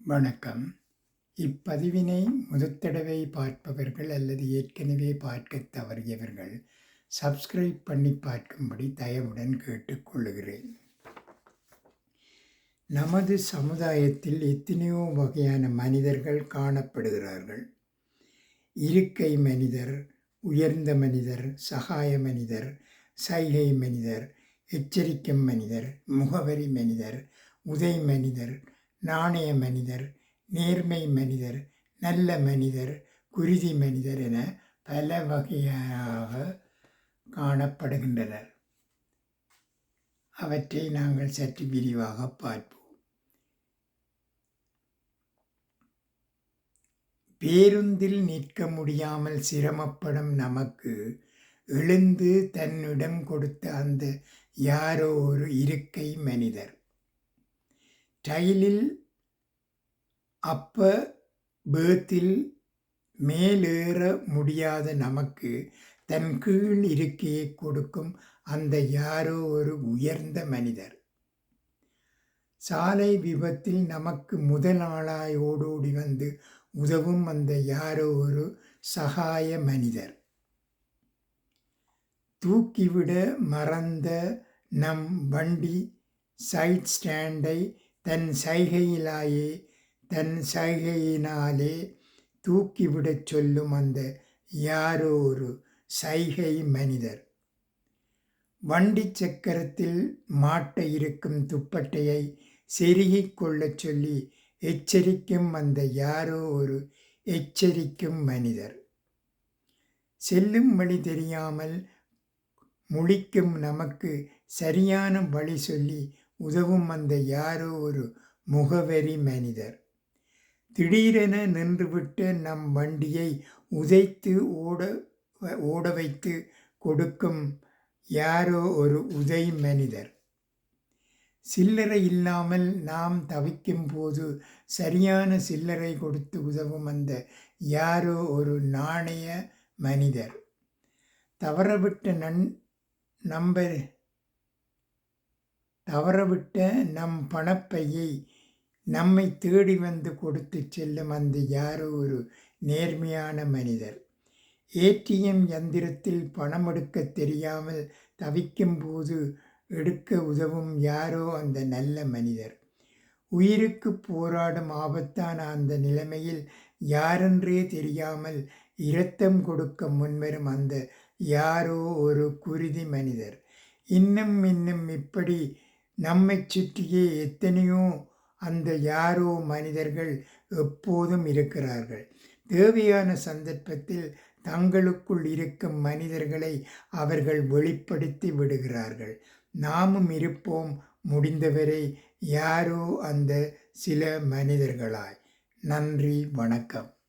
வணக்கம். இப்பதிவினை முதற்தடவை பார்ப்பவர்கள் அல்லது ஏற்கனவே பார்க்கத் தவறியவர்கள் சப்ஸ்கிரைப் பண்ணி பார்க்கும்படி தயவுடன் கேட்டுக்கொள்கிறேன். நமது சமுதாயத்தில் எத்தனையோ வகையான மனிதர்கள் காணப்படுகிறார்கள். இருக்கை மனிதர், உயர்ந்த மனிதர், சகாய மனிதர், சைகை மனிதர், எச்சரிக்கும் மனிதர், முகவரி மனிதர், உதை மனிதர், நாணய மனிதர், நேர்மை மனிதர், நல்ல மனிதர், குருதி மனிதர் என பல வகையாக காணப்படுகின்றனர். அவற்றை நாங்கள் சற்று விரிவாக பார்ப்போம். பேருந்தில் நிற்க முடியாமல் சிரமப்படும் நமக்கு எழுந்து தன்னிடம் கொடுத்த அந்த யாரோ ஒரு இருக்கை மனிதர். ரயிலில் பேர்த்தில் மேலேற முடியாத நமக்கு தன் கீழ் இருக்கையை கொடுக்கும் அந்த யாரோ ஒரு உயர்ந்த மனிதர். சாலை விபத்தில் நமக்கு முதல் ஆளாய் ஓடோடி வந்து உதவும் அந்த யாரோ ஒரு சகாய மனிதர். தூக்கிவிட மறந்த நம் வண்டி சைட் ஸ்டாண்டை தன் சைகையினாலே தூக்கிவிடச் சொல்லும் அந்த யாரோ ஒரு சைகை மனிதர். வண்டி சக்கரத்தில் மாட்ட இருக்கும் துப்பட்டையை செருகிக் கொள்ளச் சொல்லி எச்சரிக்கும் அந்த யாரோ ஒரு எச்சரிக்கும் மனிதர். செல்லும் வழி தெரியாமல் முழிக்கும் நமக்கு சரியான வழி சொல்லி உதவும் அந்த யாரோ ஒரு முகவரி மனிதர். திடீரென நின்றுவிட்ட நம் வண்டியை உதைத்து ஓட வைத்து கொடுக்கும் யாரோ ஒரு உதை மனிதர். சில்லறை இல்லாமல் நாம் தவிக்கும் போது சரியான சில்லறை கொடுத்து உதவும் அந்த யாரோ ஒரு நாணய மனிதர். தவறவிட்ட நம் பணப்பையை நம்மை தேடி வந்து கொடுத்து செல்லும் அந்த யாரோ ஒரு நேர்மையான மனிதர். ஏடிஎம் யந்திரத்தில் பணம் எடுக்க தெரியாமல் தவிக்கும் போது எடுக்க உதவும் யாரோ அந்த நல்ல மனிதர். உயிருக்கு போராடும் ஆபத்தான அந்த நிலைமையில் யாரென்றே தெரியாமல் இரத்தம் கொடுக்க முன்வரும் அந்த யாரோ ஒரு குருதி மனிதர். இன்னும் இப்படி நம்மை சுற்றியே எத்தனையோ அந்த யாரோ மனிதர்கள் எப்போதும் இருக்கிறார்கள். தேவையான சந்தர்ப்பத்தில் தங்களுக்குள் இருக்கும் மனிதர்களை அவர்கள் வெளிப்படுத்தி விடுகிறார்கள். நாமும் இருப்போம் முடிந்தவரை யாரோ அந்த சில மனிதர்களாய். நன்றி, வணக்கம்.